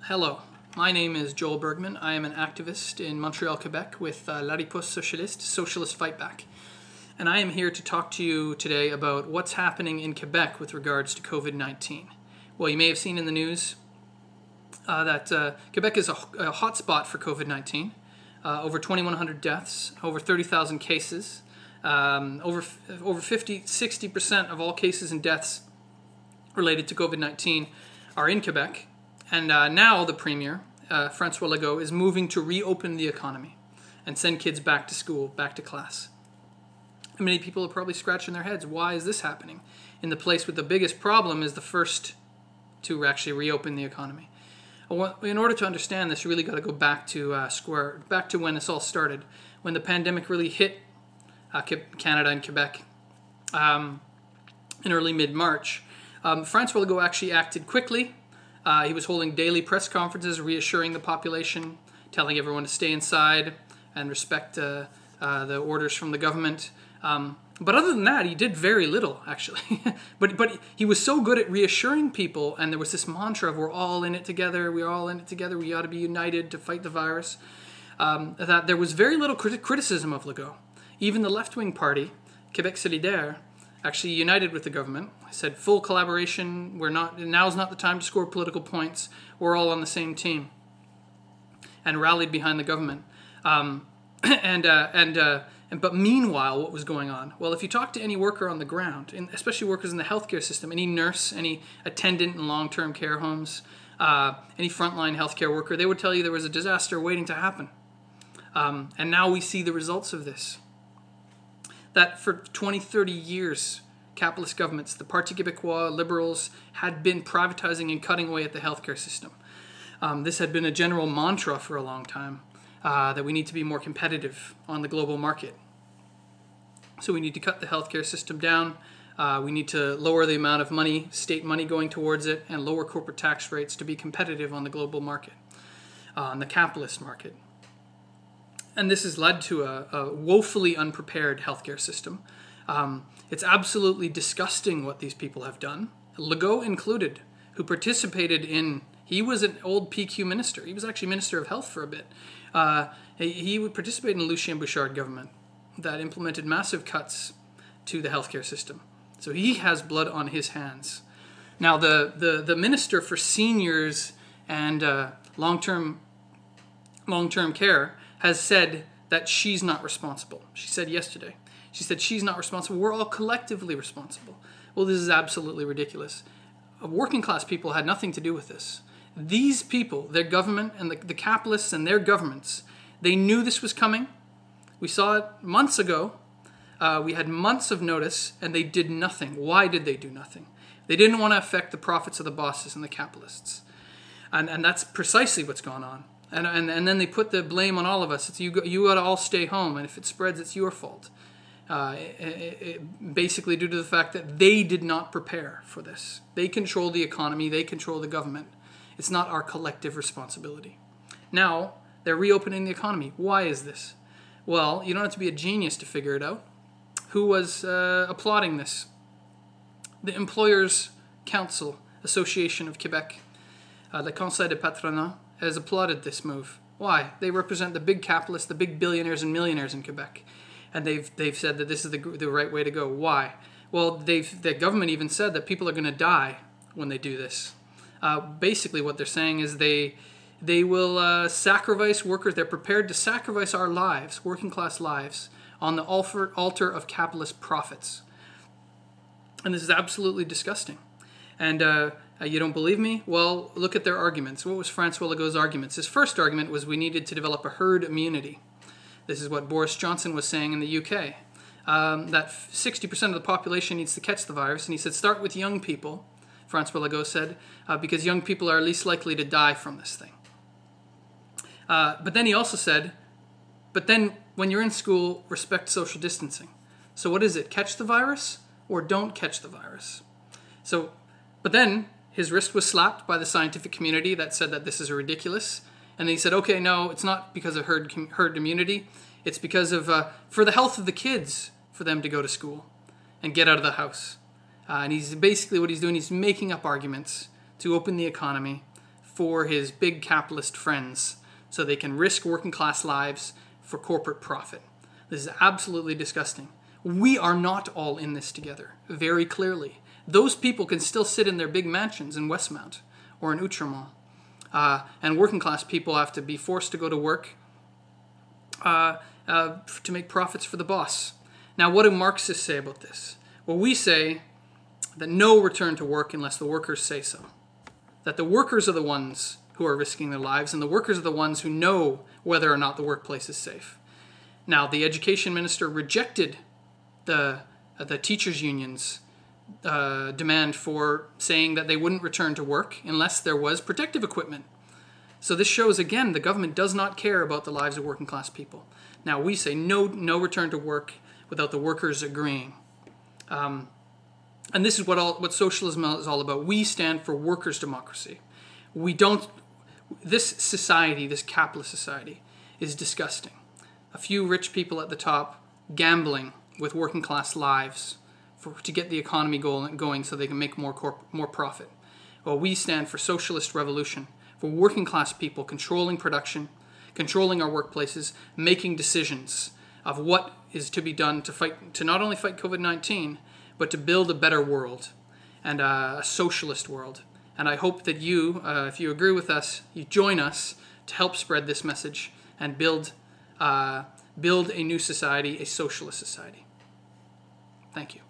Hello, my name is Joel Bergman. I am an activist in Montreal, Quebec with La Riposte Socialist, Socialist Fightback. And I am here to talk to you today about what's happening in Quebec with regards to COVID-19. Well, you may have seen in the news that Quebec is a hotspot for COVID-19. Over 2,100 deaths, over 30,000 cases, over 60% of all cases and deaths related to COVID-19 are in Quebec. And now the Premier, François Legault, is moving to reopen the economy and send kids back to school, back to class. And many people are probably scratching their heads. Why is this happening? In the place with the biggest problem is the first to actually reopen the economy. In order to understand this, you really got to go back to when this all started, when the pandemic really hit Canada and Quebec in early mid-March. François Legault actually acted quickly. He was holding daily press conferences, reassuring the population, telling everyone to stay inside and respect the orders from the government. But other than that, he did very little, actually. but he was so good at reassuring people, and there was this mantra of we're all in it together, we're all in it together, we ought to be united to fight the virus, that there was very little criticism of Legault. Even the left-wing party, Quebec Solidaire, actually united with the government, said full collaboration, now's not the time to score political points, we're all on the same team, and rallied behind the government. But meanwhile, what was going on? Well, if you talk to any worker on the ground, especially workers in the healthcare system, any nurse, any attendant in long-term care homes, any frontline healthcare worker, they would tell you there was a disaster waiting to happen. And now we see the results of this. That for 20, 30 years, capitalist governments, the Parti Québécois, liberals, had been privatizing and cutting away at the healthcare system. This had been a general mantra for a long time, that we need to be more competitive on the global market. So we need to cut the healthcare system down. We need to lower the amount of money, state money going towards it, and lower corporate tax rates to be competitive on the global market, on the capitalist market. And this has led to a woefully unprepared healthcare system. It's absolutely disgusting what these people have done, Legault included, who participated in, he was an old PQ minister. He was actually Minister of Health for a bit. He would participate in the Lucien Bouchard government that implemented massive cuts to the healthcare system. So he has blood on his hands. Now the Minister for Seniors and long-term care has said that she's not responsible. She said yesterday. She said she's not responsible. We're all collectively responsible. Well, this is absolutely ridiculous. Working class people had nothing to do with this. These people, their government and the capitalists and their governments, they knew this was coming. We saw it months ago. We had months of notice, and they did nothing. Why did they do nothing? They didn't want to affect the profits of the bosses and the capitalists. And that's precisely what's gone on. And then they put the blame on all of us. It's you got to all stay home, and if it spreads, it's your fault. Basically due to the fact that they did not prepare for this. They control the economy. They control the government. It's not our collective responsibility. Now, they're reopening the economy. Why is this? Well, you don't have to be a genius to figure it out. Who was applauding this? The Employers' Council Association of Quebec, the Conseil de Patronat, has applauded this move. Why? They represent the big capitalists, the big billionaires and millionaires in Quebec. And they've said that this is the right way to go. Why? Well, the government even said that people are going to die when they do this. Basically what they're saying is they will sacrifice workers. They're prepared to sacrifice our lives, working class lives, on the altar of capitalist profits. And this is absolutely disgusting. And you don't believe me? Well, look at their arguments. What was François Legault's arguments? His first argument was we needed to develop a herd immunity. This is what Boris Johnson was saying in the UK, that 60% of the population needs to catch the virus. And he said, start with young people, François Legault said, because young people are least likely to die from this thing. But then he also said, but then when you're in school, respect social distancing. So what is it? Catch the virus or don't catch the virus? But then his wrist was slapped by the scientific community that said that this is ridiculous. And then he said, okay, no, it's not because of herd immunity. It's because of, for the health of the kids, for them to go to school and get out of the house. And he's basically what he's doing, he's making up arguments to open the economy, for his big capitalist friends so they can risk working class lives for corporate profit. This is absolutely disgusting. We are not all in this together, very clearly. Those people can still sit in their big mansions in Westmount or in Outremont. And working class people have to be forced to go to work to make profits for the boss. Now, what do Marxists say about this? Well, we say that no return to work unless the workers say so. That the workers are the ones who are risking their lives, and the workers are the ones who know whether or not the workplace is safe. Now, the education minister rejected the teachers' unions' demand for saying that they wouldn't return to work unless there was protective equipment. So this shows, again, the government does not care about the lives of working class people. Now, we say no return to work without the workers agreeing. And this is what socialism is all about. We stand for workers' democracy. We don't. This society, this capitalist society, is disgusting. A few rich people at the top gambling with working class lives to get the economy going so they can make more profit. Well, we stand for socialist revolution, for working class people controlling production, controlling our workplaces, making decisions of what is to be done to not only fight COVID-19, but to build a better world and a socialist world. And I hope that you, if you agree with us, you join us to help spread this message and build a new society, a socialist society. Thank you.